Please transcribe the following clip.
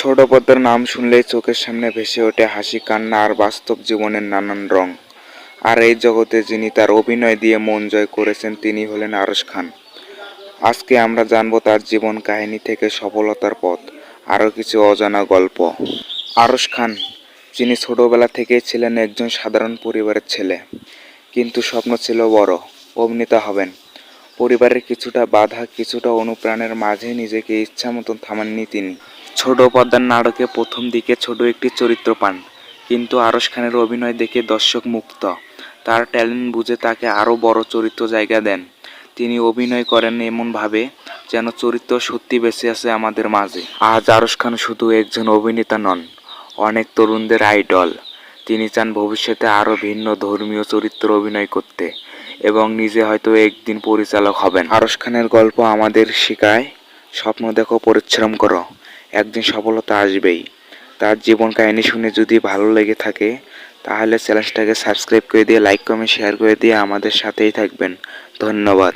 ছোট পদ্মার নাম শুনলেই চোখের সামনে ভেসে ওঠে হাসি, কান্না আর বাস্তব জীবনের নানান রং। আর এই জগতে যিনি তার অভিনয় দিয়ে মন জয় করেছেন তিনি হলেন আরশ খান। আজকে আমরা জানবো তার জীবন কাহিনী থেকে সফলতার পথ, আরও কিছু অজানা গল্প। আরশ খান, যিনি ছোটবেলা থেকেই ছিলেন একজন সাধারণ পরিবারের ছেলে, কিন্তু স্বপ্ন ছিল বড়, অভিনেতা হবেন। পরিবারের কিছুটা বাধা, কিছুটা অনুপ্রাণের মাঝে নিজেকে ইচ্ছামতো থামাননি তিনি। ছোট পর্দার নাটকে প্রথম দিকে ছোট একটি চরিত্র পান, কিন্তু আরশ খানের অভিনয় দেখে দর্শক মুগ্ধ। তার ট্যালেন্ট বুঝে তাকে আরও বড় চরিত্র জায়গা দেন। তিনি অভিনয় করেন এমনভাবে যেন চরিত্র সত্যি বেঁচে আছে আমাদের মাঝে। আজ আরশ খান শুধু একজন অভিনেতা নন, অনেক তরুণদের আইডল। তিনি চান ভবিষ্যতে আরও ভিন্ন ধর্মীয় চরিত্র অভিনয় করতে এবং নিজে হয়তো একদিন পরিচালক হবেন। আরশ খানের গল্প আমাদের শেখায়, স্বপ্ন দেখো, পরিশ্রম করো, একদিন সফলতা আসবেই। তার জীবন কাহিনী শুনে যদি ভালো লেগে থাকে তাহলে চ্যানেলটাকে সাবস্ক্রাইব করে দিয়ে লাইক কমেন্ট শেয়ার করে দিয়ে আমাদের সাথেই থাকবেন। ধন্যবাদ।